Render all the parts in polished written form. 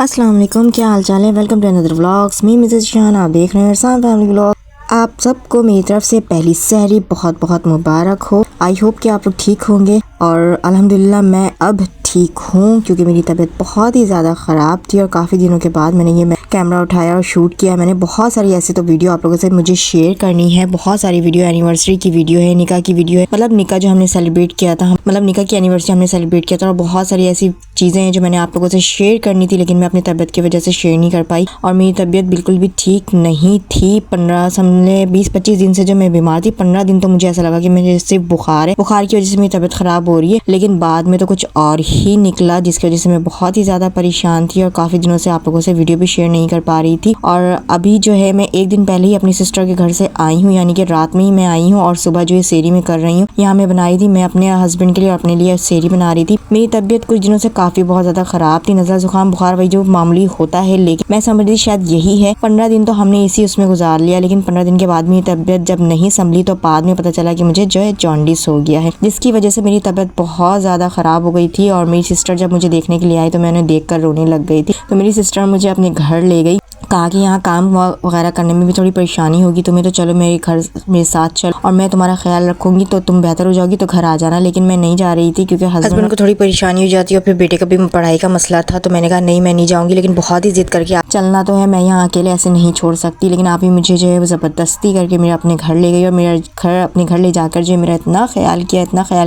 अस्सलाम वालेकुम, क्या हाल चाल है। Welcome to another vlogs. Me Mrs Shan, आप देख रहे हैं इरसान फैमिली व्लॉग। आप सबको मेरी तरफ से पहली सहरी बहुत बहुत मुबारक हो। आई होप कि आप लोग ठीक होंगे और अल्हम्दुलिल्लाह मैं अब ठीक हूँ, क्योंकि मेरी तबीयत बहुत ही ज़्यादा ख़राब थी और काफ़ी दिनों के बाद मैंने ये कैमरा उठाया और शूट किया। मैंने बहुत सारी ऐसी तो वीडियो आप लोगों से मुझे शेयर करनी है। बहुत सारी वीडियो, एनिवर्सरी की वीडियो है, निकाह की वीडियो है, मतलब निकाह जो हमने सेलिब्रेट किया था, मतलब निकाह की एनिवर्सरी हमने सेलिब्रेट किया था। और बहुत सारी ऐसी चीज़ें हैं जो मैंने आप लोगों से शेयर करनी थी, लेकिन मैं अपनी तबीयत की वजह से शेयर नहीं कर पाई। और मेरी तबीयत बिल्कुल भी ठीक नहीं थी। 20-25 दिन से जो मैं बीमार थी, 15 दिन तो मुझे ऐसा लगा कि मुझे सिर्फ बुखार है, बुखार की वजह से मेरी तबीयत ख़राब हो रही है। लेकिन बाद में तो कुछ और ही निकला, जिसकी वजह से मैं बहुत ही ज़्यादा परेशान थी और काफ़ी दिनों से आप लोगों से वीडियो भी शेयर नहीं कर पा रही थी। और अभी जो है मैं एक दिन पहले ही अपनी सिस्टर के घर से आई हूँ, यानी कि रात में ही मैं आई हूँ और सुबह जो है सेरी में कर रही हूँ। यहाँ मैं बनाई थी, मैं अपने हस्बैंड के लिए और अपने लिए सेरी बना रही थी। मेरी तबीयत कुछ दिनों से काफ़ी बहुत ज़्यादा ख़राब थी, नज़ला जुकाम बुखार वही जो मामूली होता है, लेकिन मैं समझ रही शायद यही है। 15 दिन तो हमने इसी उसमें गुजार लिया, लेकिन 15 दिन के बाद मेरी तबीयत जब नहीं संभली तो बाद में पता चला कि मुझे जो है जॉन्डिस हो गया है, जिसकी वजह से मेरी तबीयत बहुत ज़्यादा ख़राब हो गई थी। और मेरी सिस्टर जब मुझे देखने के लिए आई तो मैं उन्हें देख कर रोने लग गई थी। तो मेरी सिस्टर मुझे अपने घर ले गई, कहा कि यहाँ काम वगैरह करने में भी थोड़ी परेशानी होगी तुम्हें, तो चलो मेरे घर मेरे साथ चल और मैं तुम्हारा ख्याल रखूंगी, तो तुम बेहतर हो जाओगी तो घर आ जाना। लेकिन मैं नहीं जा रही थी क्योंकि हस्बैंड को थोड़ी परेशानी हो जाती है और फिर बेटे का भी पढ़ाई का मसला था। तो मैंने कहा नहीं, मैं नहीं जाऊँगी, लेकिन बहुत ही जिद करके चलना तो है, मैं यहाँ अकेले ऐसे नहीं छोड़ सकती। लेकिन आप ही मुझे जो है ज़बरदस्ती करके मेरे अपने घर ले गई और मेरा अपने घर ले जाकर जो मेरा इतना ख्याल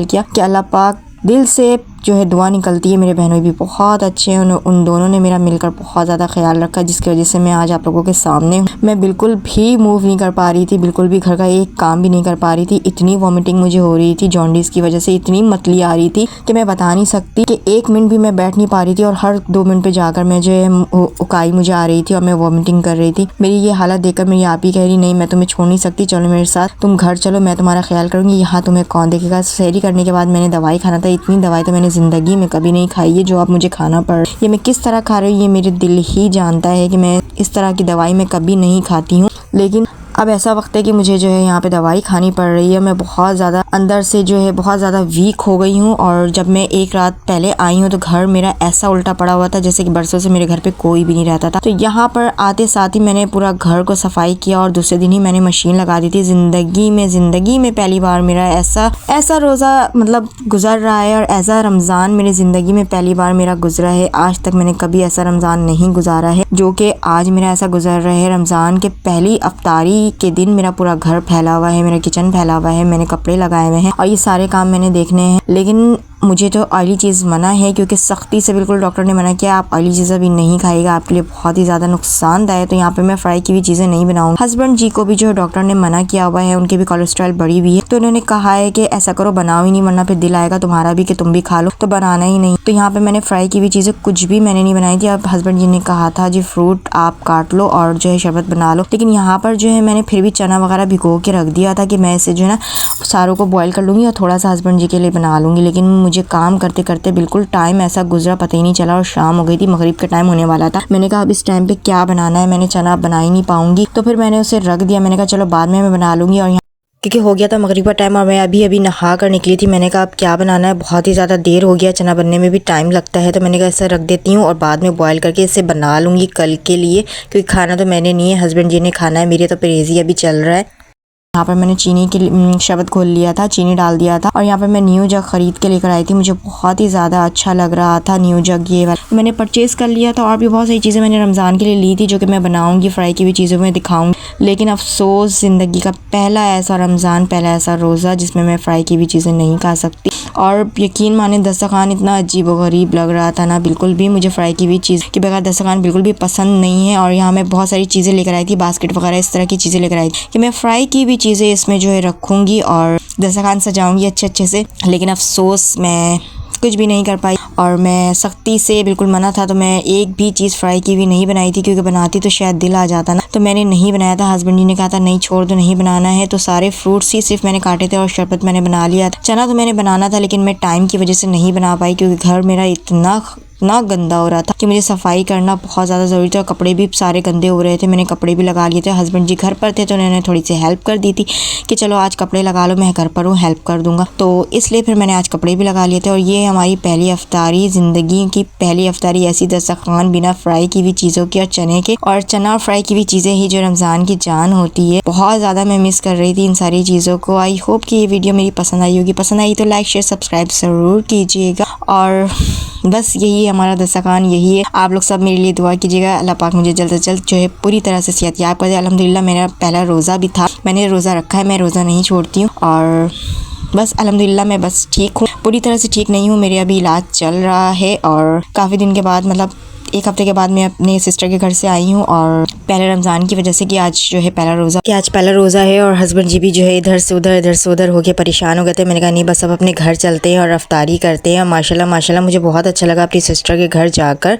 किया कि अल्लाह पाक दिल से जो है दुआ निकलती है। मेरे बहनों भी बहुत अच्छे हैं, उन दोनों ने मेरा मिलकर बहुत ज़्यादा ख्याल रखा, जिसकी वजह से मैं आज आप लोगों के सामने हूँ। मैं बिल्कुल भी मूव नहीं कर पा रही थी, बिल्कुल भी घर का एक काम भी नहीं कर पा रही थी। इतनी वॉमिटिंग मुझे हो रही थी जॉन्डिस की वजह से, इतनी मतली आ रही थी कि मैं बता नहीं सकती कि 1 मिनट भी मैं बैठ नहीं पा रही थी। और हर 2 मिनट पर जाकर मैं जो है उकाई मुझे आ रही थी और मैं वॉमिटिंग कर रही थी। मेरी ये हालत देखकर मेरी आप ही कह रही नहीं, मैं तुम्हें छोड़ नहीं सकती, चलो मेरे साथ, तुम घर चलो, मैं तुम्हारा ख्याल करूँगी, यहाँ तुम्हें कौन देखेगा। सहरी करने के बाद मैंने दवाई खाना था, इतनी दवाई तो मैंने ज़िंदगी में कभी नहीं खाई है जो अब मुझे खाना पड़ रहा है। ये मैं किस तरह खा रही हूँ ये मेरे दिल ही जानता है कि मैं इस तरह की दवाई मैं कभी नहीं खाती हूँ। लेकिन अब ऐसा वक्त है कि मुझे जो है यहाँ पे दवाई खानी पड़ रही है। मैं बहुत ज़्यादा अंदर से जो है बहुत ज़्यादा वीक हो गई हूँ। और जब मैं एक रात पहले आई हूँ तो घर मेरा ऐसा उल्टा पड़ा हुआ था जैसे कि बरसों से मेरे घर पे कोई भी नहीं रहता था। तो यहाँ पर आते साथ ही मैंने पूरा घर को सफाई किया और दूसरे दिन ही मैंने मशीन लगा दी थी। ज़िंदगी में पहली बार मेरा ऐसा रोज़ा मतलब गुजर रहा है, और ऐसा रमज़ान मेरी ज़िंदगी में पहली बार मेरा गुजरा है। आज तक मैंने कभी ऐसा रमज़ान नहीं गुजारा है जो कि आज मेरा ऐसा गुजर रहा है। रमज़ान के पहली अफ्तारी के दिन मेरा पूरा घर फैला हुआ है, मेरा किचन फैला हुआ है, मैंने कपड़े लगाए हुए हैं और ये सारे काम मैंने देखने हैं। लेकिन मुझे तो ऑयली चीज़ मना है, क्योंकि सख्ती से बिल्कुल डॉक्टर ने मना किया आप ऑयली चीज़ें भी नहीं खाएगा, आपके लिए बहुत ही ज़्यादा नुकसानदायक है। तो यहाँ पे मैं फ्राई की हुई चीज़ें नहीं बनाऊंगी। हस्बैंड जी को भी जो डॉक्टर ने मना किया हुआ है, उनके भी कोलेस्ट्रॉल बढ़ी हुई है, तो उन्होंने कहा है कि ऐसा करो बनाओ ही नहीं, वरना फिर दिल आएगा तुम्हारा भी कि तुम भी खा लो, तो बनाना ही नहीं। तो यहाँ पे मैंने फ्राई की हुई चीज़ें कुछ भी मैंने नहीं बनाई थी। अब हस्बैंड जी ने कहा था जी फ्रूट आप काट लो और जो है शरबत बना लो, लेकिन यहाँ पर जो है मैंने फिर भी चना वगैरह भिगो के रख दिया था कि मैं इसे जो है ना सारों को बॉयल कर लूँगी और थोड़ा सा हस्बैंड जी के लिए बना लूँगी। लेकिन मुझे काम करते करते बिल्कुल टाइम ऐसा गुजरा पता ही नहीं चला और शाम हो गई थी, मगरिब का टाइम होने वाला था। मैंने कहा अब इस टाइम पे क्या बनाना है, मैंने चना बना ही नहीं पाऊंगी, तो फिर मैंने उसे रख दिया। मैंने कहा चलो बाद में मैं बना लूँगी। और क्योंकि हो गया था मगरिब का टाइम और मैं अभी नहा कर निकली थी। मैंने कहा अब क्या बनाना है, बहुत ही ज़्यादा देर हो गया, चना बनने में भी टाइम लगता है, तो मैंने कहा इसे रख देती हूँ और बाद में बॉयल करके इसे बना लूँगी कल के लिए, क्योंकि खाना तो मैंने नहीं है, हस्बैंड जी ने खाना है। मेरे तो परहेज़ी अभी चल रहा है। यहाँ पर मैंने चीनी की शरबत खोल लिया था, चीनी डाल दिया था और यहाँ पर मैं न्यू जग खरीद के लेकर आई थी। मुझे बहुत ही ज़्यादा अच्छा लग रहा था न्यू जग, ये वाला मैंने परचेज़ कर लिया था। और भी बहुत सारी चीज़ें मैंने रमज़ान के लिए ली थी जो कि मैं बनाऊंगी, फ्राई की हुई चीज़ों में दिखाऊंगी। लेकिन अफसोस ज़िंदगी का पहला ऐसा रमज़ान, पहला ऐसा रोज़ा जिसमें मैं फ्राई की हुई चीज़ें नहीं खा सकती। और यकीन माने दस्तरखान इतना अजीब व गरीब लग रहा था ना, बिल्कुल भी मुझे फ्राई की हुई चीज़ के बगैर दस्तरखान बिल्कुल भी पसंद नहीं है। और यहाँ मैं बहुत सारी चीज़ें लेकर आई थी, बास्केट वगैरह इस तरह की चीज़ें लेकर आई थी कि मैं फ्राई की हुई चीज़ें इसमें जो है रखूँगी और दस्तरखान सजाऊँगी अच्छे से। लेकिन अफसोस मैं कुछ भी नहीं कर पाई और मैं सख्ती से बिल्कुल मना था, तो मैं एक भी चीज़ फ्राई की हुई नहीं बनाई थी, क्योंकि बनाती तो शायद दिल आ जाता ना, तो मैंने नहीं बनाया था। हस्बैंड जी ने कहा था नहीं छोड़ दो, नहीं बनाना है, तो सारे फ्रूट्स ही सिर्फ मैंने काटे थे और शरबत मैंने बना लिया था। चना तो मैंने बनाना था लेकिन मैं टाइम की वजह से नहीं बना पाई, क्योंकि घर मेरा इतना इतना गंदा हो रहा था कि मुझे सफाई करना बहुत ज़्यादा ज़रूरी था। कपड़े भी सारे गंदे हो रहे थे, मैंने कपड़े भी लगा लिए थे। हस्बैंड जी घर पर थे तो उन्होंने थोड़ी सी हेल्प कर दी थी कि चलो आज कपड़े लगा लो, मैं घर पर हूँ, हेल्प कर दूंगा। तो इसलिए फिर मैंने आज कपड़े भी लगा लिए थे। और ये हमारी पहली अफ्तारी, ज़िंदगी की पहली अफ्तारी ऐसी दस्तरखान बिना फ्राई की हुई चीज़ों की और चने के, और चना फ्राई की हुई चीज़ें ही जो रमज़ान की जान होती है। बहुत ज़्यादा मैं मिस कर रही थी इन सारी चीज़ों को। आई होप कि ये वीडियो मेरी पसंद आई होगी। पसंद आई तो लाइक शेयर सब्सक्राइब ज़रूर कीजिएगा। और बस यही है हमारा दस्तरखान, यही है। आप लोग सब मेरे लिए दुआ कीजिएगा, अल्लाह पाक मुझे जल्द से जल्द जो है पूरी तरह से सेहत याब कर दे। अल्हम्दुलिल्लाह मेरा पहला रोज़ा भी था, मैंने रोज़ा रखा है, मैं रोज़ा नहीं छोड़ती हूँ। और बस अल्हम्दुलिल्लाह मैं बस ठीक हूँ, पूरी तरह से ठीक नहीं हूँ, मेरे अभी इलाज चल रहा है। और काफ़ी दिन के बाद, मतलब 1 हफ्ते के बाद मैं अपने सिस्टर के घर से आई हूँ। और पहले रमज़ान की वजह से कि आज जो है पहला रोज़ा है। और हस्बैंड जी भी जो है इधर से उधर होके परेशान हो गए थे। मैंने कहा नहीं, बस अब अपने घर चलते हैं और अफ्तारी करते हैं। माशाल्लाह माशाल्लाह मुझे बहुत अच्छा लगा अपनी सिस्टर के घर जाकर।